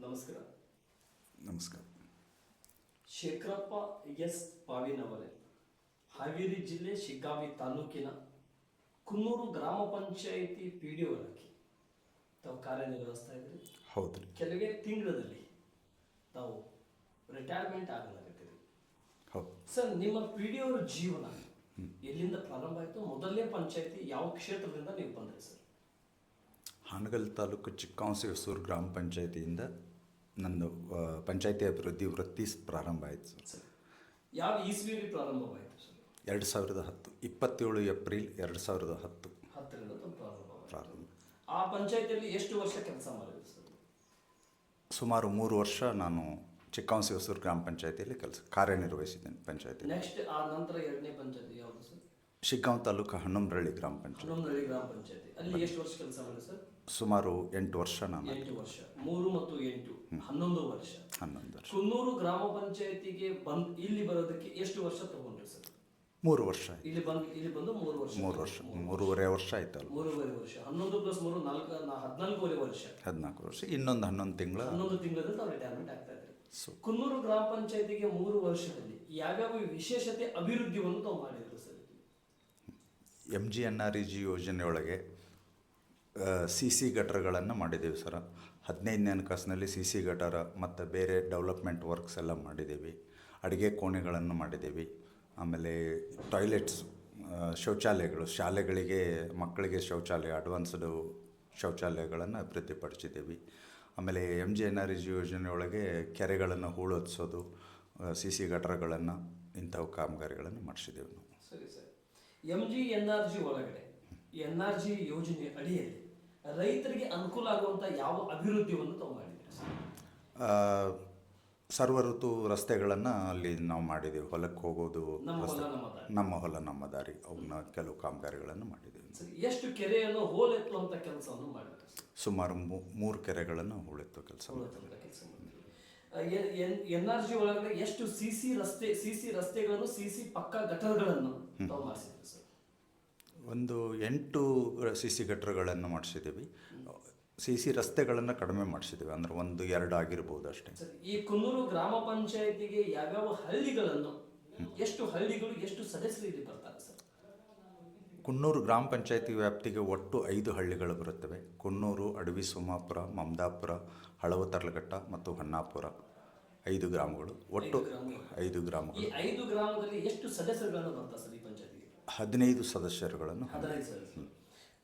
ನಮಸ್ಕಾರ. ನಮಸ್ಕಾರ. ಶೇಖರಪ್ಪ ಎಸ್ ಪಾವಿನವರೇ, ಹಾವೇರಿ ಜಿಲ್ಲೆ ಶಿಗ್ಗಾವಿ ತಾಲೂಕಿನ ಕುನ್ನೂರು ಗ್ರಾಮ ಪಂಚಾಯಿತಿ PDO ಆಗಿ ತಾವು ಕಾರ್ಯನಿರ್ವಹಿಸ್ತಾ ಇದ್ರಿ. ಹೌದು ರೀ. ಕೆಲವೇ ತಿಂಗಳಲ್ಲಿ ತಾವು ರಿಟೈರ್ಮೆಂಟ್ ಆಗಲಾಗತ್ತೀರಿ. ಹೌದು ಸರ್, ನಿಮ್ಮ PDO ಜೀವನ ಎಲ್ಲಿಂದ ಪ್ರಾರಂಭ ಆಯಿತು? ಮೊದಲನೇ ಪಂಚಾಯಿತಿ ಯಾವ ಕ್ಷೇತ್ರದಿಂದ ನೀವು ಬಂದ್ರಿ ಸರ್? ಹಾನಗಲ್ ತಾಲೂಕು ಚಿಕ್ಕಾಂಸಿ ಹೊಸೂರು ಗ್ರಾಮ ಪಂಚಾಯಿತಿಯಿಂದ ನಂದು ಪಂಚಾಯಿತಿ ಅಭಿವೃದ್ಧಿ ವೃತ್ತಿ ಪ್ರಾರಂಭ ಆಯಿತು ಸರ್. ಯಾವ ಇಸ್ವಿಯಲ್ಲಿ ಪ್ರಾರಂಭವಾಯಿತು ಸರ್? 2010, 27 ಏಪ್ರಿಲ್ 2010 10ರಿಂದ ಪ್ರಾರಂಭ. ಆ ಪಂಚಾಯಿತಿಯಲ್ಲಿ ಎಷ್ಟು ವರ್ಷ ಕೆಲಸ ಮಾಡಿದ್ರಿ ಸರ್? ಸುಮಾರು 3 ವರ್ಷ ನಾನು ಚಿಕ್ಕಾಂಸಿ ಹೊಸೂರು ಗ್ರಾಮ ಪಂಚಾಯಿತಿಯಲ್ಲಿ ಕಾರ್ಯನಿರ್ವಹಿಸಿದ್ದೇನೆ ಪಂಚಾಯಿತಿ. ನೆಕ್ಸ್ಟ್ ಆ ನಂತರ ಎರಡನೇ ಪಂಚಾಯತಿ ಯಾವುದು ಸರ್? ಶಿಗ್ಗಾಂವ್ ತಾಲೂಕು ಹಣ್ಣಂಬ್ರಳ್ಳಿ ಗ್ರಾಮ ಪಂಚಾಯಿತಿ. ಹನ್ನೊಂದಳ್ಳಿ ಗ್ರಾಮ ಪಂಚಾಯತಿ. ಅಲ್ಲಿ ಎಷ್ಟು ವರ್ಷ ಕೆಲಸ ಮಾಡಿ ಸರ್? ಸುಮಾರು 8 ವರ್ಷ ನಾನು. 8 ವರ್ಷ. 3 ಮತ್ತು 8 11 ವರ್ಷ. 11 ವರ್ಷ. ಕುನ್ನೂರು ಗ್ರಾಮ ಪಂಚಾಯತಿಗೆ ಇಲ್ಲಿ ಬರೋದಕ್ಕೆ ಎಷ್ಟು ವರ್ಷ ತಗೊಂಡ್ರಿ ಸರ್? 3 ವರ್ಷ ಆಯ್ತು. ಇಲ್ಲಿ ಬಂದು 3 ವರ್ಷ. 3 ವರ್ಷ, 3.5 ವರ್ಷ ಆಯ್ತಲ್ಲ. 3.5 ವರ್ಷ. 11 + 3 14.5 ವರ್ಷ. 14 ವರ್ಷ. ಇನ್ನೊಂದು 11 ತಿಂಗಳ 11 ತಿಂಗಳಲ್ಲಿ ತಾವು ರಿಟೈರ್ಮೆಂಟ್ ಆಗ್ತಾ ಇದ್ರಿ. ಕುನ್ನೂರು ಗ್ರಾಮ ಪಂಚಾಯತಿಗೆ 3 ವರ್ಷದಲ್ಲಿ ಯಾವ್ಯಾವ ವಿಶೇಷತೆ ಅಭಿವೃದ್ಧಿಯನ್ನು ತಾವು ಮಾಡಿದ್ರು ಸರ್? MGNREG ಯೋಜನೆಯೊಳಗೆ CC ಗಟರ್ಗಳನ್ನು ಮಾಡಿದ್ದೀವಿ ಸರ್. 15ನೇ ಹಣಕಾಸಿನಲ್ಲಿ CC ಗಟರ ಮತ್ತು ಬೇರೆ ಡೆವಲಪ್ಮೆಂಟ್ ವರ್ಕ್ಸ್ ಎಲ್ಲ ಮಾಡಿದ್ದೀವಿ. ಅಡುಗೆ ಕೋಣೆಗಳನ್ನು ಮಾಡಿದ್ದೀವಿ. ಆಮೇಲೆ ಟಾಯ್ಲೆಟ್ಸ್, ಶೌಚಾಲಯಗಳು, ಶಾಲೆಗಳಿಗೆ ಮಕ್ಕಳಿಗೆ ಶೌಚಾಲಯ, ಅಡ್ವಾನ್ಸ್ಡು ಶೌಚಾಲಯಗಳನ್ನು ಅಭಿವೃದ್ಧಿಪಡಿಸಿದ್ದೀವಿ. ಆಮೇಲೆ MGNREG ಯೋಜನೆಯೊಳಗೆ ಕೆರೆಗಳನ್ನು ಹೂಳೊತ್ಸೋದು, CC ಗಟರ್ಗಳನ್ನು, ಇಂಥವು ಕಾಮಗಾರಿಗಳನ್ನು ಮಾಡಿಸಿದ್ದೇವೆ ನಾವು. ಸರಿ ಸರ್. MGNREG ಒಳಗಡೆ NRG ಯೋಜನೆ ಅಡಿಯಲ್ಲಿ ರೈತರಿಗೆ ಅನುಕೂಲ ಆಗುವಂಥ ಯಾವ ಅಭಿವೃದ್ಧಿಯನ್ನು ತಾವು ಮಾಡಿದ್ದೀರಿ ಸರ್? ಸರ್ವ ಋತು ರಸ್ತೆಗಳನ್ನು ಅಲ್ಲಿ ನಾವು ಮಾಡಿದ್ದೀವಿ. ಹೊಲಕ್ಕೆ ಹೋಗೋದು, ನಮ್ಮ ಹೊಲ ನಮ್ಮ ದಾರಿ, ಅವನ್ನ ಕೆಲವು ಕಾಮಗಾರಿಗಳನ್ನು ಮಾಡಿದ್ದೀವಿ. ಸರಿ. ಎಷ್ಟು ಕೆರೆಯನ್ನು ಹೋಲೆತ್ತುವಂಥ ಕೆಲಸವನ್ನು ಮಾಡಿದ್ರು? ಸುಮಾರು 3 ಕೆರೆಗಳನ್ನು ಹೂಳೆತ್ತುವ ಕೆಲಸ ಮಾಡಿದ್ರು. NRG ಒಳಗಡೆ ಎಷ್ಟು CC ರಸ್ತೆಗಳನ್ನು, CC ಪಕ್ಕ ಗಟರ್ಗಳನ್ನು ತಾವು ಮಾಡಿಸಿದ್ರು ಸರ್? ಒಂದು 8 CC ಗಟರ್ಗಳನ್ನು ಮಾಡಿಸಿದ್ದೀವಿ. CC ರಸ್ತೆಗಳನ್ನು ಕಡಿಮೆ ಮಾಡಿಸಿದ್ದೀವಿ. ಅಂದರೆ 1-2 ಆಗಿರ್ಬೋದು ಅಷ್ಟೇ. ಈ ಕುನ್ನೂರು ಗ್ರಾಮ ಪಂಚಾಯತಿಗೆ ಯಾವ್ಯಾವ ಹಳ್ಳಿಗಳನ್ನು, ಎಷ್ಟು ಹಳ್ಳಿಗಳು, ಎಷ್ಟು ಸದಸ್ಯರು ಇಲ್ಲಿ ಬರ್ತಾರೆ ಸರ್? ಕುನ್ನೂರು ಗ್ರಾಮ ಪಂಚಾಯತಿ ವ್ಯಾಪ್ತಿಗೆ ಒಟ್ಟು 5 ಹಳ್ಳಿಗಳು ಬರುತ್ತವೆ. ಕುನ್ನೂರು, ಅಡವಿ ಸೋಮಾಪುರ, ಮಮದಾಪುರ, ಹಳವತರ್ಲಘಟ್ಟ ಮತ್ತು ಹೊನ್ನಾಪುರ. 5 ಗ್ರಾಮಗಳು, ಒಟ್ಟು 5 ಗ್ರಾಮಗಳು. ಈ 5 ಗ್ರಾಮದಲ್ಲಿ ಎಷ್ಟು ಸದಸ್ಯರುಗಳನ್ನು ಬರ್ತಾರೆ ಸರ್ ಈ ಪಂಚಾಯತಿಗೆ? 15 ಸದಸ್ಯರುಗಳನ್ನು. 15 ಸದಸ್ಯರು.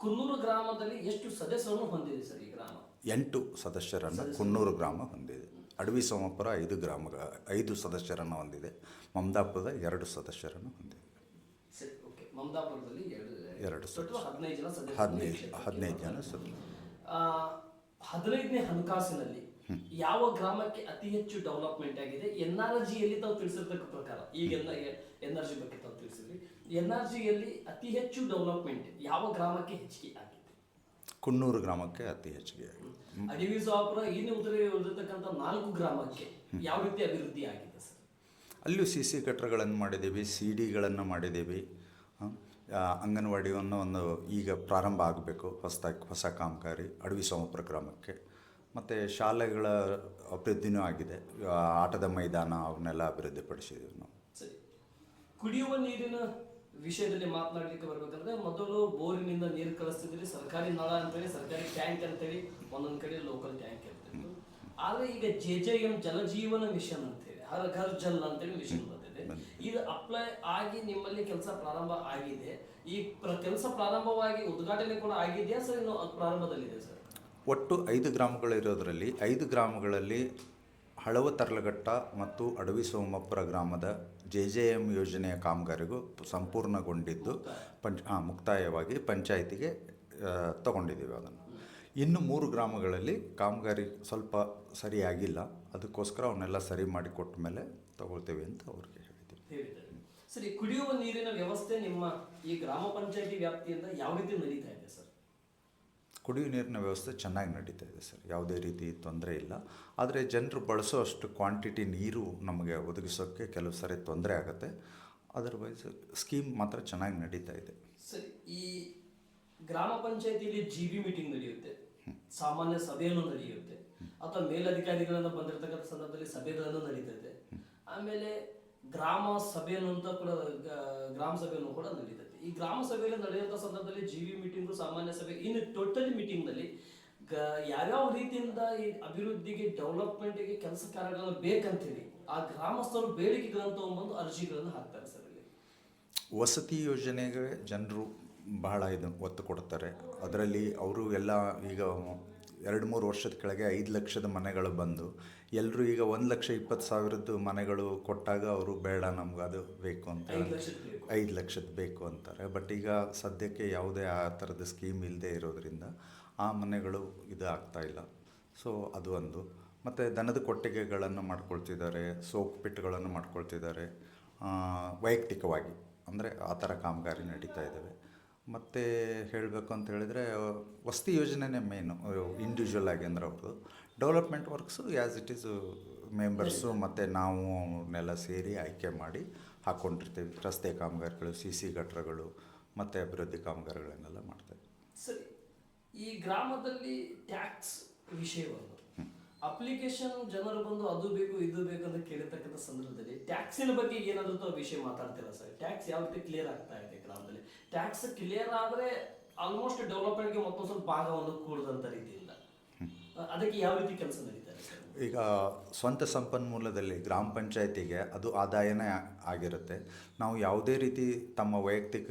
ಕುನ್ನೂರು ಗ್ರಾಮದಲ್ಲಿ ಎಷ್ಟು ಸದಸ್ಯರನ್ನು ಹೊಂದಿದೆ ಸರ್ ಈ ಗ್ರಾಮ? 8 ಸದಸ್ಯರನ್ನು ಕುನ್ನೂರು ಗ್ರಾಮ ಹೊಂದಿದೆ. ಅಡವಿ ಸೋಮಾಪುರ 5 ಸದಸ್ಯರನ್ನು ಹೊಂದಿದೆ. ಮಮದಾಪುರದ 2 ಸದಸ್ಯರನ್ನು ಹೊಂದಿದೆ. ಸರಿ, ಓಕೆ. ಮಮದಾಪುರದಲ್ಲಿ 2 15 ಜನ ಸದಸ್ಯರು. 15 ಜನ ಸದಸ್ಯರು. 15ನೇ ಹಣಕಾಸಿನಲ್ಲಿ ಯಾವ ಗ್ರಾಮಕ್ಕೆ ಅತಿ ಹೆಚ್ಚು ಡೆವಲಪ್ಮೆಂಟ್ ಆಗಿದೆ? NRGಯಲ್ಲಿ ತಾವು ತಿಳಿಸಿರ್ತಕ್ಕ ಪ್ರಕಾರ, ಈಗ NRG ಬಗ್ಗೆ ತಾವು ತಿಳಿಸಿದ್ರಿ. NRGಯಲ್ಲಿ ಅತಿ ಹೆಚ್ಚು ಡೆವಲಪ್ಮೆಂಟ್ ಯಾವ ಗ್ರಾಮಕ್ಕೆ ಹೆಚ್ಚಿಗೆ ಆಗಿದೆ? ಕುನ್ನೂರು ಗ್ರಾಮಕ್ಕೆ ಅತಿ ಹೆಚ್ಚಿಗೆ ಆಗಿದೆ. ಅಡವಿ ಸೋಮಾಪುರ ಇನ್ನು ಉಳಿದಿರ್ತಕ್ಕಂಥ 4 ಗ್ರಾಮಕ್ಕೆ ಯಾವ ರೀತಿ ಅಭಿವೃದ್ಧಿ ಆಗಿದೆ ಸರ್? ಅಲ್ಲಿಯೂ CC ಗಟರ್ಗಳನ್ನು ಮಾಡಿದ್ದೀವಿ, CDಗಳನ್ನು ಮಾಡಿದ್ದೀವಿ. ಅಂಗನವಾಡಿಯನ್ನು ಈಗ ಪ್ರಾರಂಭ ಆಗಬೇಕು, ಹೊಸ ಕಾಮಗಾರಿ ಅಡವಿ ಸೋಮಾಪುರ ಗ್ರಾಮಕ್ಕೆ. ಮತ್ತು ಶಾಲೆಗಳ ಅಭಿವೃದ್ಧಿನೂ ಆಗಿದೆ. ಆಟದ ಮೈದಾನ ಅವನ್ನೆಲ್ಲ ಅಭಿವೃದ್ಧಿಪಡಿಸಿದ್ದೀವಿ ನಾವು. ಸರಿ. ಕುಡಿಯುವ ನೀರಿನ ವಿಷಯದಲ್ಲಿ ಮಾತನಾಡಲಿಕ್ಕೆ ಬರ್ಬೇಕಂದ್ರೆ, ಮೊದಲು ಬೋರಿನಿಂದ ನೀರು ಕಳಿಸ್ತಿದ್ರಿ. ಸರ್ಕಾರಿ ನಳ ಅಂತೇಳಿ, ಸರ್ಕಾರಿ ಟ್ಯಾಂಕ್ ಅಂತೇಳಿ, ಒಂದೊಂದು ಕಡೆ ಲೋಕಲ್ ಟ್ಯಾಂಕ್ ಇರ್ತಿತ್ತು. ಆದರೆ ಈಗ JJM ಜಲಜೀವನ ಮಿಷನ್ ಅಂತೇಳಿ, ಹರ್ ಘರ್ ಜಲ್ ಅಂತೇಳಿ ಮಿಷನ್ ಬಂದಿದೆ. ಇದು ಅಪ್ಲೈ ಆಗಿ ನಿಮ್ಮಲ್ಲಿ ಕೆಲಸ ಪ್ರಾರಂಭ ಆಗಿದೆ. ಈ ಕೆಲಸ ಪ್ರಾರಂಭವಾಗಿ ಉದ್ಘಾಟನೆ ಕೂಡ ಆಗಿದೆಯಾ ಸರ್? ಇನ್ನು ಪ್ರಾರಂಭದಲ್ಲಿದೆ ಸರ್? ಒಟ್ಟು 5 ಗ್ರಾಮಗಳಿರೋದರಲ್ಲಿ 5 ಗ್ರಾಮಗಳಲ್ಲಿ ಹಳವತರ್ಲಘಟ್ಟ ಮತ್ತು ಅಡವಿ ಸೋಮಾಪುರ ಗ್ರಾಮದ JJM ಯೋಜನೆಯ ಕಾಮಗಾರಿಗೂ ಸಂಪೂರ್ಣಗೊಂಡಿದ್ದು ಮುಕ್ತಾಯವಾಗಿ ಪಂಚಾಯಿತಿಗೆ ತಗೊಂಡಿದ್ದೀವಿ ಅದನ್ನು. ಇನ್ನು 3 ಗ್ರಾಮಗಳಲ್ಲಿ ಕಾಮಗಾರಿ ಸ್ವಲ್ಪ ಸರಿಯಾಗಿಲ್ಲ. ಅದಕ್ಕೋಸ್ಕರ ಅವನ್ನೆಲ್ಲ ಸರಿ ಮಾಡಿ ಕೊಟ್ಟ ಮೇಲೆ ತಗೊಳ್ತೇವೆ ಅಂತ ಅವ್ರಿಗೆ ಹೇಳಿದ್ದೀವಿ. ಸರಿ. ಕುಡಿಯುವ ನೀರಿನ ವ್ಯವಸ್ಥೆ ನಿಮ್ಮ ಈ ಗ್ರಾಮ ಪಂಚಾಯಿತಿ ವ್ಯಾಪ್ತಿಯಿಂದ ಯಾವ ರೀತಿ ನಡೀತಾ ಇದೆ ಸರ್? ಕುಡಿಯುವ ನೀರಿನ ವ್ಯವಸ್ಥೆ ಚೆನ್ನಾಗಿ ನಡೀತಾ ಇದೆ ಸರ್. ಯಾವುದೇ ರೀತಿ ತೊಂದರೆ ಇಲ್ಲ. ಆದರೆ ಜನರು ಬಳಸೋ ಅಷ್ಟು ಕ್ವಾಂಟಿಟಿ ನೀರು ನಮಗೆ ಒದಗಿಸೋಕ್ಕೆ ಕೆಲವು ಸರಿ ತೊಂದರೆ ಆಗುತ್ತೆ. ಅದರ್ವೈಸ್ ಸ್ಕೀಮ್ ಮಾತ್ರ ಚೆನ್ನಾಗಿ ನಡೀತಾ ಇದೆ. ಸರಿ. ಈ ಗ್ರಾಮ ಪಂಚಾಯಿತಿಯಲ್ಲಿ GB ಮೀಟಿಂಗ್ ನಡೆಯುತ್ತೆ, ಸಾಮಾನ್ಯ ಸಭೆಯನ್ನು ನಡೆಯುತ್ತೆ, ಅಥವಾ ಅಥವಾ ಮೇಲಧಿಕಾರಿಗಳನ್ನ ಬಂದಿರತಕ್ಕಂಥ ಸಂದರ್ಭದಲ್ಲಿ ಸಭೆಗಳನ್ನು ನಡೀತದೆ. ಆಮೇಲೆ ಗ್ರಾಮ ಸಭೆಯನ್ನು ಅಂತ ಕೂಡ ಗ್ರಾಮ ಸಭೆಯನ್ನು ಕೂಡ ನಡೀತದೆ. ಈ ಗ್ರಾಮ ಸಭೆಯಲ್ಲಿ ನಡೆಯುವಂಥ ಸಂದರ್ಭದಲ್ಲಿ ಜಿವಿ ಮೀಟಿಂಗು, ಸಾಮಾನ್ಯ ಸಭೆ, ಇನ್ನು ಟೋಟಲಿ ಮೀಟಿಂಗ್ ನಲ್ಲಿ ಯಾವ್ಯಾವ ರೀತಿಯಿಂದ ಈ ಅಭಿವೃದ್ಧಿಗೆ, ಡೆವಲಪ್ಮೆಂಟ್ಗೆ ಕೆಲಸ ಕಾರ್ಯಗಳನ್ನು ಬೇಕಂತೇಳಿ ಆ ಗ್ರಾಮಸ್ಥರು ಬೇಡಿಕೆಗಳನ್ನು ತಗೊಂಡ್ಬಂದು ಅರ್ಜಿಗಳನ್ನು ಹಾಕ್ತಾರೆ ಸರ್. ಇಲ್ಲಿ ವಸತಿ ಯೋಜನೆಗೆ ಜನರು ಬಹಳ ಒತ್ತು ಕೊಡ್ತಾರೆ. ಅದರಲ್ಲಿ ಅವರು ಎಲ್ಲ ಈಗ 2-3 ವರ್ಷದ ಕೆಳಗೆ 5 ಲಕ್ಷದ ಮನೆಗಳು ಬಂದು ಎಲ್ಲರೂ ಈಗ 1,20,000 ಮನೆಗಳು ಕೊಟ್ಟಾಗ ಅವರು ಬೇಡ, ನಮ್ಗೆ ಅದು ಬೇಕು ಅಂತ 5 ಲಕ್ಷದ ಬೇಕು ಅಂತಾರೆ. ಬಟ್ ಈಗ ಸದ್ಯಕ್ಕೆ ಯಾವುದೇ ಆ ಥರದ ಸ್ಕೀಮ್ ಇಲ್ಲದೆ ಇರೋದ್ರಿಂದ ಆ ಮನೆಗಳು ಇದು ಆಗ್ತಾಯಿಲ್ಲ. ಸೊ ಅದು ಒಂದು. ಮತ್ತು ದನದ ಕೊಟ್ಟಿಗೆಗಳನ್ನು ಮಾಡ್ಕೊಳ್ತಿದ್ದಾರೆ, ಸೋಪ್ ಪಿಟ್ಗಳನ್ನು ಮಾಡ್ಕೊಳ್ತಿದ್ದಾರೆ ವೈಯಕ್ತಿಕವಾಗಿ. ಅಂದರೆ ಆ ಥರ ಕಾಮಗಾರಿ ನಡೀತಾ ಇದ್ದಾವೆ. ಮತ್ತು ಹೇಳಬೇಕು ಅಂತ ಹೇಳಿದರೆ ವಸತಿ ಯೋಜನೆನೇ ಮೇನು ಇಂಡಿವಿಜುವಲ್ ಆಗಿ. ಅಂದರೆ ಅವ್ರದ್ದು development works as it Yesu members ಮತ್ತು ನಾವು ಅವನ್ನೆಲ್ಲ ಸೇರಿ ಆಯ್ಕೆ ಮಾಡಿ ಹಾಕ್ಕೊಂಡಿರ್ತೀವಿ. ರಸ್ತೆ ಕಾಮಗಾರಿಗಳು, CC ಗಟ್ರಗಳು ಮತ್ತು ಅಭಿವೃದ್ಧಿ ಕಾಮಗಾರಿಗಳನ್ನೆಲ್ಲ ಮಾಡ್ತೇವೆ. ಸರಿ, ಈ ಗ್ರಾಮದಲ್ಲಿ ಟ್ಯಾಕ್ಸ್ ವಿಷಯವನ್ನು ಅಪ್ಲಿಕೇಶನ್ ಜನರು ಬಂದು ಅದು ಬೇಕು ಇದು ಬೇಕು ಅಂತ ಕೇಳಿರ್ತಕ್ಕಂಥ ಸಂದರ್ಭದಲ್ಲಿ ಟ್ಯಾಕ್ಸಿನ ಬಗ್ಗೆ ಏನಾದರೂ ವಿಷಯ ಮಾತಾಡ್ತೀರಾ ಸರ್? ಟ್ಯಾಕ್ಸ್ ಯಾವ ರೀತಿ ಕ್ಲಿಯರ್ ಆಗ್ತಾ ಇದೆ ಗ್ರಾಮದಲ್ಲಿ? ಟ್ಯಾಕ್ಸ್ ಕ್ಲಿಯರ್ ಆದರೆ ಆಲ್ಮೋಸ್ಟ್ ಡೆವಲಪ್ಮೆಂಟ್ಗೆ ಮತ್ತೊಂದು ಸ್ವಲ್ಪ ಭಾಗವನ್ನು ಕೂಡದಂಥ ರೀತಿಯಿಂದ ಅದಕ್ಕೆ ಯಾವ ರೀತಿ ಕೆಲಸ ನಡೀತಾರೆ ಸರ್? ಈಗ ಸ್ವಂತ ಸಂಪನ್ಮೂಲದಲ್ಲಿ ಗ್ರಾಮ ಪಂಚಾಯತಿಗೆ ಅದು ಆದಾಯನೇ ಆಗಿರುತ್ತೆ. ನಾವು ಯಾವುದೇ ರೀತಿ ತಮ್ಮ ವೈಯಕ್ತಿಕ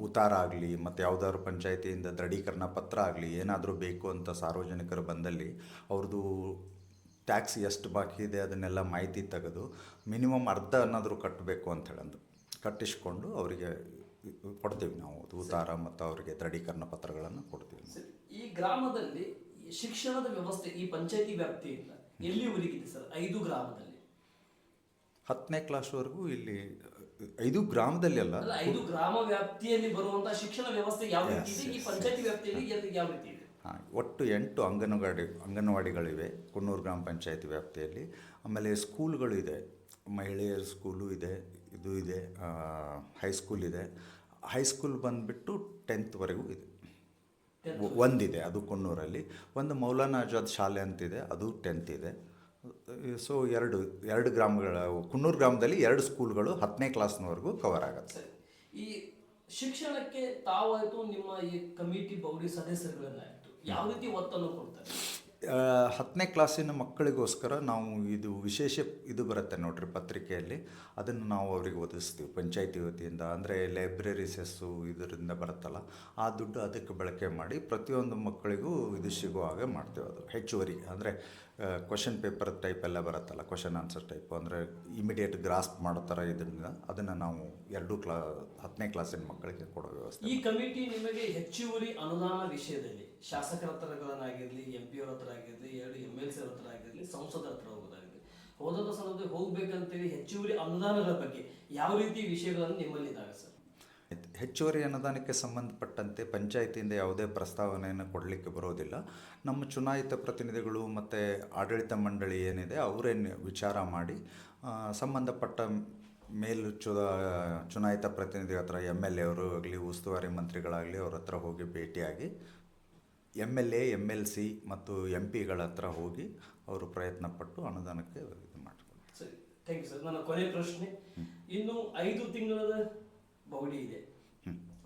ಉತ್ತಾರ ಆಗಲಿ ಮತ್ತು ಯಾವುದಾದ್ರು ಪಂಚಾಯತಿಯಿಂದ ದೃಢೀಕರಣ ಪತ್ರ ಆಗಲಿ ಏನಾದರೂ ಬೇಕು ಅಂತ ಸಾರ್ವಜನಿಕರು ಬಂದಲ್ಲಿ ಅವ್ರದ್ದು ಟ್ಯಾಕ್ಸ್ ಎಷ್ಟು ಬಾಕಿ ಇದೆ ಅದನ್ನೆಲ್ಲ ಮಾಹಿತಿ ತೆಗೆದು ಮಿನಿಮಮ್ ಅರ್ಧ ಏನಾದರೂ ಕಟ್ಟಬೇಕು ಅಂತ ಹೇಳಂದು ಕಟ್ಟಿಸ್ಕೊಂಡು ಅವರಿಗೆ ಕೊಡ್ತೀವಿ ನಾವು ಉತ್ತಾರ ಮತ್ತು ಅವರಿಗೆ ದೃಢೀಕರಣ ಪತ್ರಗಳನ್ನು ಕೊಡ್ತೀವಿ. ಈ ಗ್ರಾಮದಲ್ಲಿ ಶಿಕ್ಷಣದ ವ್ಯವಸ್ಥೆ ಈ ಪಂಚಾಯತಿ ವ್ಯಾಪ್ತಿಯಿಂದ ಎಲ್ಲಿವರೆಗಿದೆ ಸರ್? 5 ಗ್ರಾಮದಲ್ಲಿ 10ನೇ ಕ್ಲಾಸ್ವರೆಗೂ ಇಲ್ಲಿ 5 ಗ್ರಾಮದಲ್ಲಿ ಅಲ್ಲ, 5 ಗ್ರಾಮ ವ್ಯಾಪ್ತಿಯಲ್ಲಿ ಬರುವಂತಹ ಶಿಕ್ಷಣ ವ್ಯವಸ್ಥೆ ಯಾವ ರೀತಿ ಇದೆ? ಈ ಪಂಚಾಯತಿ ವ್ಯಾಪ್ತಿಯಲ್ಲಿ ಯಾವ ರೀತಿ ಇದೆ? ಒಟ್ಟು 8 ಅಂಗನವಾಡಿಗಳಿವೆ ಕುನ್ನೂರು ಗ್ರಾಮ ಪಂಚಾಯತಿ ವ್ಯಾಪ್ತಿಯಲ್ಲಿ. ಆಮೇಲೆ ಸ್ಕೂಲ್ಗಳು ಇದೆ, ಮಹಿಳೆಯರ ಸ್ಕೂಲು ಇದೆ, ಇದು ಇದೆ, ಹೈಸ್ಕೂಲ್ ಇದೆ. ಹೈಸ್ಕೂಲ್ ಬಂದುಬಿಟ್ಟು 10th ಇದೆ. ಒಂದಿದೆ, ಅದು ಕುನ್ನೂರಲ್ಲಿ. ಒಂದು ಮೌಲಾನಾ ಆಜಾದ್ ಶಾಲೆ ಅಂತಿದೆ, ಅದು 10th ಇದೆ. ಸೊ ಎರಡು ಗ್ರಾಮಗಳ ಕುನ್ನೂರು ಗ್ರಾಮದಲ್ಲಿ 2 ಸ್ಕೂಲ್ಗಳು 10ನೇ ಕ್ಲಾಸ್ನವರೆಗೂ ಕವರ್ ಆಗುತ್ತೆ. ಈ ಶಿಕ್ಷಣಕ್ಕೆ ತಾವಾಯಿತು, ನಿಮ್ಮ ಈ ಕಮಿಟಿ ಬೌಡಿ ಸದಸ್ಯರುಗಳನ್ನಾಯಿತು, ಯಾವ ರೀತಿ ಒತ್ತನ್ನು ಕೊಡ್ತಾರೆ? 10ನೇ ಕ್ಲಾಸಿನ ಮಕ್ಕಳಿಗೋಸ್ಕರ ನಾವು ಇದು ವಿಶೇಷ ಇದು ಬರುತ್ತೆ ನೋಡ್ರಿ ಪತ್ರಿಕೆಯಲ್ಲಿ, ಅದನ್ನು ನಾವು ಅವರಿಗೆ ಒದಗಿಸ್ತೀವಿ ಪಂಚಾಯತಿ ವತಿಯಿಂದ. ಅಂದರೆ ಲೈಬ್ರರಿ ಸೆಸ್ಸು ಇದರಿಂದ ಬರುತ್ತಲ್ಲ, ಆ ದುಡ್ಡು ಅದಕ್ಕೆ ಬಳಕೆ ಮಾಡಿ ಪ್ರತಿಯೊಂದು ಮಕ್ಕಳಿಗೂ ಇದು ಸಿಗೋ ಹಾಗೆ ಮಾಡ್ತೇವೆ. ಅದು ಹೆಚ್ಚುವರಿ ಅಂದರೆ ಕ್ವಶನ್ ಪೇಪರ್ ಟೈಪ್ ಎಲ್ಲ ಬರುತ್ತಲ್ಲ, ಕ್ವಶನ್ ಆನ್ಸರ್ ಟೈಪು, ಅಂದರೆ ಇಮಿಡಿಯೇಟ್ ಗ್ರಾಸ್ಪ್ ಮಾಡೋ ಥರ ಇದರಿಂದ ಅದನ್ನು ನಾವು 10ನೇ ಕ್ಲಾಸಿನ ಮಕ್ಕಳಿಗೆ ಕೊಡೋ ವ್ಯವಸ್ಥೆ. ಈ ಕಮಿಟಿ ನಿಮಗೆ ಹೆಚ್ಚುವರಿ ಅನುದಾನ ವಿಷಯದಲ್ಲಿ ಶಾಸಕರ ಹತ್ರಗಳನ್ನಾಗಿರಲಿ, MP ಅವ್ರ ಹತ್ರ ಆಗಿರಲಿ, 2 MLC ಅವ್ರ ಹತ್ರ ಆಗಿರಲಿ, ಸಂಸದರ ಹತ್ರ ಹೋಗೋದಾಗಿರಲಿ, ಹೋದಂಥ ಸಂದರ್ಭದಲ್ಲಿ ಹೋಗ್ಬೇಕಂತೇಳಿ ಹೆಚ್ಚುವರಿ ಅನುದಾನಗಳ ಬಗ್ಗೆ ಯಾವ ರೀತಿ ವಿಷಯಗಳನ್ನು ನಿಮ್ಮಲ್ಲಿ ಇದ್ದಾವೆ ಸರ್? ಹೆಚ್ಚುವರಿ ಅನುದಾನಕ್ಕೆ ಸಂಬಂಧಪಟ್ಟಂತೆ ಪಂಚಾಯತಿಯಿಂದ ಯಾವುದೇ ಪ್ರಸ್ತಾವನೆಯನ್ನು ಕೊಡಲಿಕ್ಕೆ ಬರೋದಿಲ್ಲ. ನಮ್ಮ ಚುನಾಯಿತ ಪ್ರತಿನಿಧಿಗಳು ಮತ್ತು ಆಡಳಿತ ಮಂಡಳಿ ಏನಿದೆ ಅವರೇ ವಿಚಾರ ಮಾಡಿ ಸಂಬಂಧಪಟ್ಟ ಚುನಾಯಿತ ಪ್ರತಿನಿಧಿ ಹತ್ರ MLA ಅವರು ಆಗಲಿ, ಉಸ್ತುವಾರಿ ಮಂತ್ರಿಗಳಾಗಲಿ ಅವ್ರ ಹತ್ರ ಹೋಗಿ ಭೇಟಿಯಾಗಿ MLA, MLC ಮತ್ತು MP ಗಳ ಹತ್ರ ಹೋಗಿ ಅವರು ಪ್ರಯತ್ನಪಟ್ಟು ಅನುದಾನಕ್ಕೆ ಇದು ಮಾಡಿಕೊಳ್ತಾರೆ. ಸರಿ, ಥ್ಯಾಂಕ್ ಯು ಸರ್. ನನ್ನ ಕೊನೆಯ ಪ್ರಶ್ನೆ, ಇನ್ನು 5 ತಿಂಗಳ ಬೌಡಿ ಇದೆ,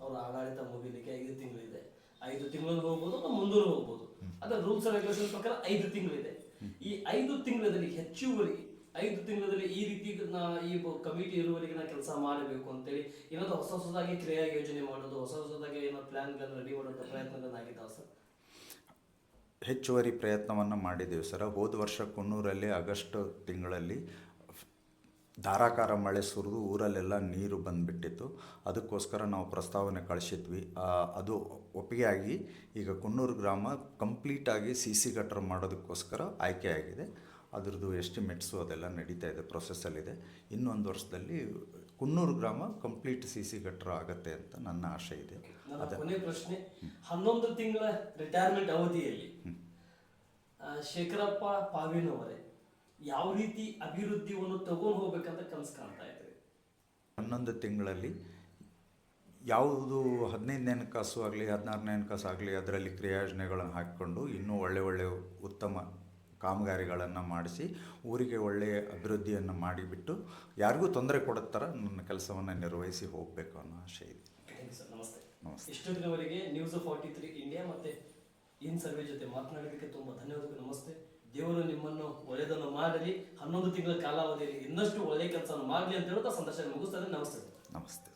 ಅವರ ಆಡಳಿತ ಮುಗಿಲಿಕ್ಕೆ 5 ತಿಂಗಳಿದೆ. 5 ತಿಂಗಳು ಹೋಗ್ಬೋದು ಅಥವಾ ಮುಂದೂ ಹೋಗ್ಬೋದು. ಅದರ ರೂಲ್ಸ್ ಅಂಡ್ ರೆಗ್ಯುಲೇಷನ್ ಪ್ರಕಾರ 5 ತಿಂಗಳಿದೆ. ಈ 5 ತಿಂಗಳಲ್ಲಿ ಹೆಚ್ಚುವರಿ 5 ತಿಂಗಳಲ್ಲಿ ಈ ರೀತಿ ಈ ಕಮಿಟಿ ಇರುವವರೆಗೆ ನಾ ಕೆಲಸ ಮಾಡಬೇಕು ಅಂತೇಳಿ ಏನಾದರೂ ಹೊಸದಾಗಿ ಕ್ರಿಯಾ ಯೋಜನೆ ಮಾಡೋದು, ಹೊಸದಾಗಿ ಏನೋ ಪ್ಲಾನ್ಗಳನ್ನು ರೆಡಿ ಮಾಡುವಂಥ ಪ್ರಯತ್ನಗಳನ್ನಾಗಿದ್ದಾವೆ ಸರ್? ಹೆಚ್ಚುವರಿ ಪ್ರಯತ್ನವನ್ನು ಮಾಡಿದ್ದೀವಿ ಸರ್. ಹೋದ ವರ್ಷ ಕುನ್ನೂರಲ್ಲಿ ಆಗಸ್ಟ್ ತಿಂಗಳಲ್ಲಿ ಧಾರಾಕಾರ ಮಳೆ ಸುರಿದು ಊರಲ್ಲೆಲ್ಲ ನೀರು ಬಂದುಬಿಟ್ಟಿತ್ತು. ಅದಕ್ಕೋಸ್ಕರ ನಾವು ಪ್ರಸ್ತಾವನೆ ಕಳಿಸಿದ್ವಿ. ಅದು ಒಪ್ಪಿಗೆ ಆಗಿ ಈಗ ಕುನ್ನೂರು ಗ್ರಾಮ ಕಂಪ್ಲೀಟಾಗಿ CC ಗಟ್ರ ಮಾಡೋದಕ್ಕೋಸ್ಕರ ಆಯ್ಕೆಯಾಗಿದೆ. ಅದರದ್ದು ಎಸ್ಟಿಮೇಟ್ಸು ಅದೆಲ್ಲ ನಡೀತಾ ಇದೆ, ಪ್ರೊಸೆಸ್ಸಲ್ಲಿದೆ. ಇನ್ನೊಂದು ವರ್ಷದಲ್ಲಿ ಕುನ್ನೂರು ಗ್ರಾಮ ಕಂಪ್ಲೀಟ್ CC ಗಟ್ರ ಆಗುತ್ತೆ ಅಂತ ನನ್ನ ಆಶೆ ಇದೆ. ಕೊನೆಯ ಪ್ರಶ್ನೆ, 11 ತಿಂಗಳ ರಿಟೈರ್ಮೆಂಟ್ ಅವಧಿಯಲ್ಲಿ ಶೇಖರಪ್ಪ ಪಾವಿನವರೇ ಯಾವ ರೀತಿ ಅಭಿವೃದ್ಧಿಯನ್ನು ತಗೊಂಡು ಹೋಗ್ಬೇಕಂತ ಕನಸು ಕಾಣ್ತಾ ಇದ್ದಾರೆ? 11 ತಿಂಗಳಲ್ಲಿ ಯಾವುದು 15ನೇ ಕಾಸು ಆಗಲಿ 16ನೇ ಕಾಸು ಆಗಲಿ ಅದರಲ್ಲಿ ಕ್ರಿಯಾಯೋಜನೆಗಳನ್ನು ಹಾಕಿಕೊಂಡು ಇನ್ನೂ ಒಳ್ಳೆ ಉತ್ತಮ ಕಾಮಗಾರಿಗಳನ್ನು ಮಾಡಿಸಿ ಊರಿಗೆ ಒಳ್ಳೆಯ ಅಭಿವೃದ್ಧಿಯನ್ನು ಮಾಡಿಬಿಟ್ಟು ಯಾರಿಗೂ ತೊಂದರೆ ಕೊಡೋ ಥರ ನನ್ನ ಕೆಲಸವನ್ನು ನಿರ್ವಹಿಸಿ ಹೋಗಬೇಕು ಅನ್ನೋ ಆಶೆ ಇದೆ. Thank you sir. ನಮಸ್ತೆ. ನಮಸ್ತೆ. ಇಷ್ಟೊತ್ತಿನವರೆಗೆ ನ್ಯೂಸ್ 43 ಇಂಡಿಯಾ ಮತ್ತೆ ಇನ್ ಸರ್ವೆ ಜೊತೆ ಮಾತನಾಡೋದಕ್ಕೆ ತುಂಬ ಧನ್ಯವಾದಗಳು. ನಮಸ್ತೆ. ದೇವರು ನಿಮ್ಮನ್ನು ಒಳ್ಳೆಯದನ್ನು ಮಾಡಲಿ, 11 ತಿಂಗಳ ಕಾಲಾವಧಿಯಲ್ಲಿ ಇನ್ನಷ್ಟು ಒಳ್ಳೆಯ ಕೆಲಸವನ್ನು ಮಾಡಲಿ ಅಂತ ಹೇಳ್ತಾ ಸಂದರ್ಶನ ಮುಗಿಸ್ತಾರೆ. ನಮಸ್ತೆ. ನಮಸ್ತೆ.